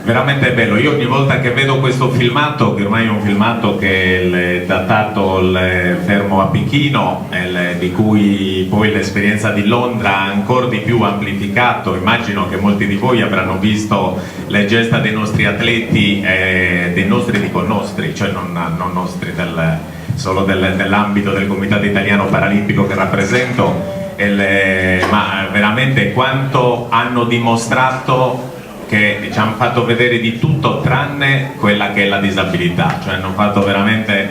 Veramente bello. Io ogni volta che vedo questo filmato, che ormai è un filmato che è datato il fermo a Pechino, di cui poi l'esperienza di Londra ha ancora di più amplificato, immagino che molti di voi avranno visto le gesta dei nostri atleti, dei nostri, dico nostri, cioè non nostri solo dell'ambito del Comitato Italiano Paralimpico che rappresento, ma veramente quanto hanno dimostrato che ci hanno fatto vedere di tutto tranne quella che è la disabilità, cioè hanno fatto veramente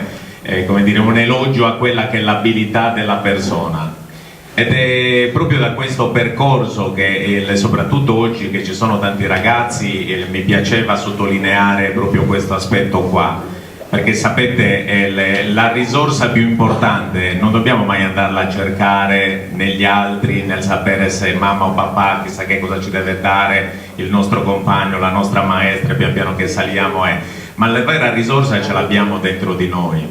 come dire, un elogio a quella che è l'abilità della persona. Ed è proprio da questo percorso che soprattutto oggi che ci sono tanti ragazzi mi piaceva sottolineare proprio questo aspetto qua, perché sapete la risorsa più importante non dobbiamo mai andarla a cercare negli altri, nel sapere se mamma o papà chissà che cosa ci deve dare il nostro compagno, la nostra maestra, pian piano che saliamo ma la vera risorsa ce l'abbiamo dentro di noi.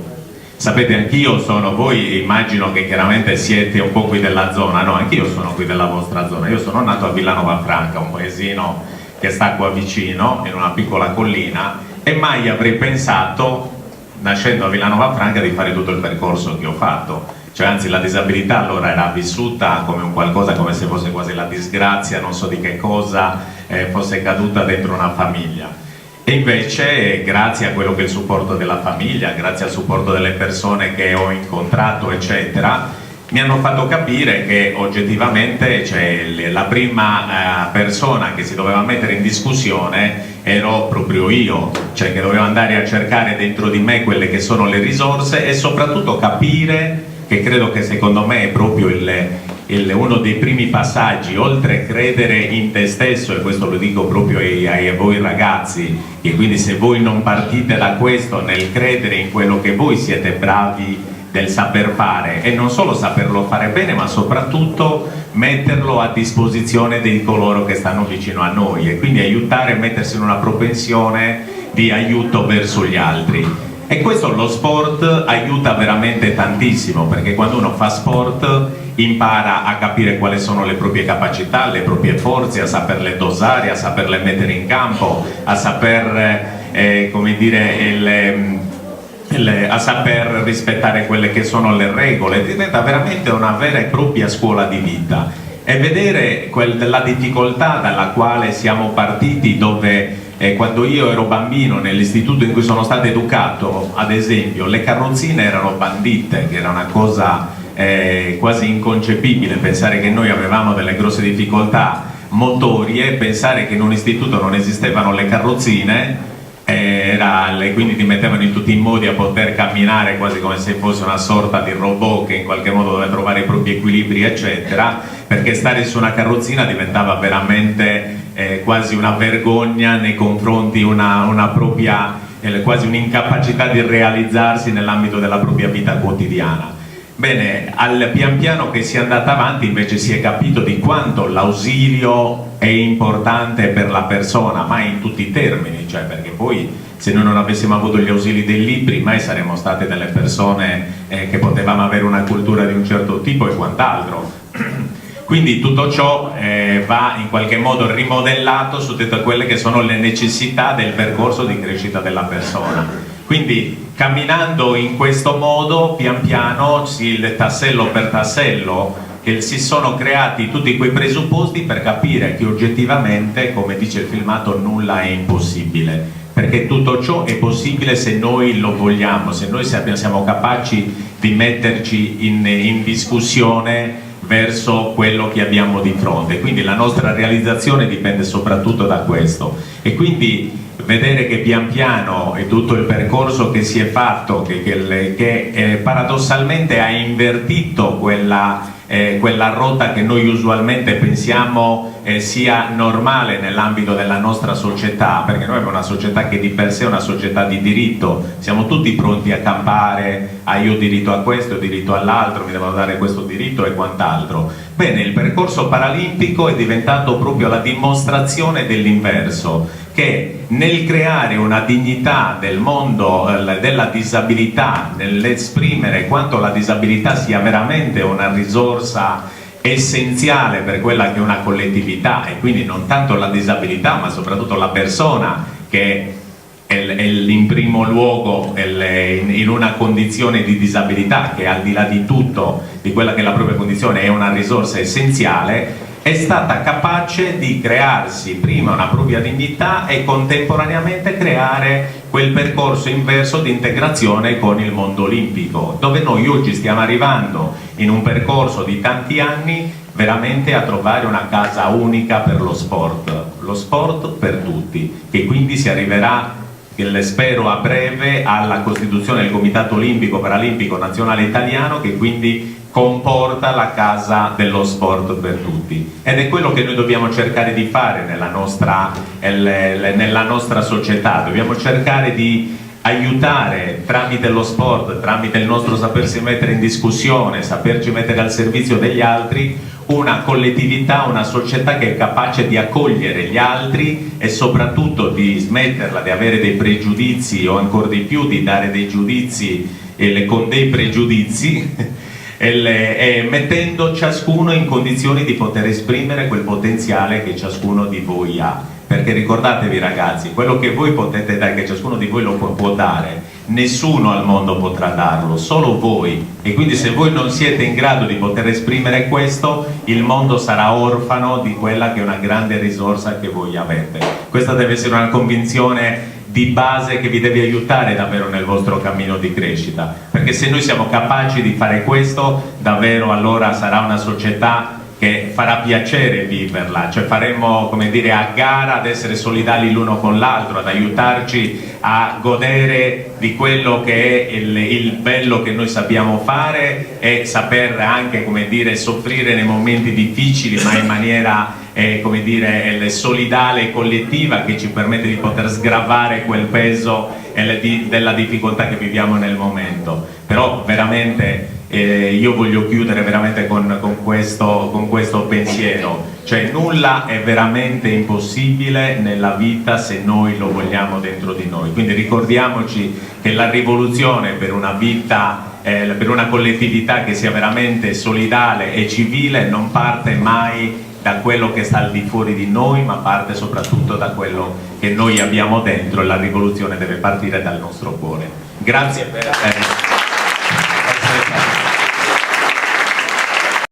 Sapete, anch'io sono, voi immagino che chiaramente siete un po' qui della zona, no, anch'io sono qui della vostra zona, io sono nato a Villanova Franca, un paesino che sta qua vicino, in una piccola collina, e mai avrei pensato, nascendo a Villanova Franca, di fare tutto il percorso che ho fatto. Cioè, anzi, la disabilità allora era vissuta come un qualcosa, come se fosse quasi la disgrazia, non so di che cosa, fosse caduta dentro una famiglia. E invece, grazie a quello che è il supporto della famiglia, grazie al supporto delle persone che ho incontrato, eccetera, mi hanno fatto capire che oggettivamente, cioè, la prima persona che si doveva mettere in discussione ero proprio io, cioè che dovevo andare a cercare dentro di me quelle che sono le risorse e soprattutto capire, che credo che secondo me è proprio uno dei primi passaggi, oltre a credere in te stesso, e questo lo dico proprio a voi ragazzi, e quindi se voi non partite da questo, nel credere in quello che voi siete bravi del saper fare, e non solo saperlo fare bene, ma soprattutto metterlo a disposizione di coloro che stanno vicino a noi, e quindi aiutare a mettersi in una propensione di aiuto verso gli altri. E questo lo sport aiuta veramente tantissimo, perché quando uno fa sport impara a capire quali sono le proprie capacità, le proprie forze, a saperle dosare, a saperle mettere in campo, a saper come dire, a saper rispettare quelle che sono le regole. Diventa veramente una vera e propria scuola di vita, e vedere la difficoltà dalla quale siamo partiti, dove quando io ero bambino nell'istituto in cui sono stato educato, ad esempio, le carrozzine erano bandite, che era una cosa quasi inconcepibile, pensare che noi avevamo delle grosse difficoltà motorie, pensare che in un istituto non esistevano le carrozzine, quindi ti mettevano in tutti i modi a poter camminare quasi come se fosse una sorta di robot che in qualche modo doveva trovare i propri equilibri, eccetera, perché stare su una carrozzina diventava veramente quasi una vergogna nei confronti, una propria, quasi un'incapacità di realizzarsi nell'ambito della propria vita quotidiana. Bene, pian piano che si è andata avanti invece si è capito di quanto l'ausilio è importante per la persona, ma in tutti i termini, cioè perché poi se noi non avessimo avuto gli ausili dei libri mai saremmo state delle persone che potevamo avere una cultura di un certo tipo e quant'altro. Quindi tutto ciò va in qualche modo rimodellato su tutte quelle che sono le necessità del percorso di crescita della persona. Quindi camminando in questo modo, pian piano, tassello per tassello, si sono creati tutti quei presupposti per capire che oggettivamente, come dice il filmato, nulla è impossibile, perché tutto ciò è possibile se noi lo vogliamo, se noi siamo capaci di metterci in discussione verso quello che abbiamo di fronte. Quindi la nostra realizzazione dipende soprattutto da questo, e quindi vedere che pian piano è tutto il percorso che si è fatto, che paradossalmente ha invertito quella rotta che noi usualmente pensiamo sia normale nell'ambito della nostra società, perché noi abbiamo una società che di per sé è una società di diritto, siamo tutti pronti a campare, io ho diritto a questo, ho diritto all'altro, mi devono dare questo diritto e quant'altro. Bene, il percorso paralimpico è diventato proprio la dimostrazione dell'inverso, che nel creare una dignità del mondo della disabilità, nell'esprimere quanto la disabilità sia veramente una risorsa essenziale per quella che è una collettività, e quindi non tanto la disabilità ma soprattutto la persona che è in primo luogo in una condizione di disabilità, che al di là di tutto, di quella che è la propria condizione, è una risorsa essenziale, è stata capace di crearsi prima una propria dignità e contemporaneamente creare quel percorso inverso di integrazione con il mondo olimpico, dove noi oggi stiamo arrivando in un percorso di tanti anni veramente a trovare una casa unica per lo sport per tutti, che quindi si arriverà, spero a breve, alla costituzione del Comitato Olimpico Paralimpico Nazionale Italiano, che quindi comporta la casa dello sport per tutti, ed è quello che noi dobbiamo cercare di fare nella nostra società. Dobbiamo cercare di aiutare tramite lo sport, tramite il nostro sapersi mettere in discussione, saperci mettere al servizio degli altri, una collettività, una società che è capace di accogliere gli altri e soprattutto di smetterla di avere dei pregiudizi, o ancora di più di dare dei giudizi con dei pregiudizi e mettendo ciascuno in condizioni di poter esprimere quel potenziale che ciascuno di voi ha, perché ricordatevi ragazzi, quello che voi potete dare, che ciascuno di voi lo può dare, nessuno al mondo potrà darlo, solo voi, e quindi se voi non siete in grado di poter esprimere questo, il mondo sarà orfano di quella che è una grande risorsa che voi avete. Questa deve essere una convinzione di base che vi deve aiutare davvero nel vostro cammino di crescita, perché se noi siamo capaci di fare questo, davvero allora sarà una società che farà piacere viverla, cioè faremo, come dire, a gara ad essere solidali l'uno con l'altro, ad aiutarci a godere di quello che è il bello che noi sappiamo fare e saper anche, come dire, soffrire nei momenti difficili, ma in maniera come dire, solidale e collettiva, che ci permette di poter sgravare quel peso della difficoltà che viviamo nel momento. Però veramente io voglio chiudere veramente con questo pensiero, cioè nulla è veramente impossibile nella vita se noi lo vogliamo dentro di noi, quindi ricordiamoci che la rivoluzione per una vita, per una collettività che sia veramente solidale e civile non parte mai da quello che sta al di fuori di noi, ma parte soprattutto da quello che noi abbiamo dentro, e la rivoluzione deve partire dal nostro cuore. Grazie per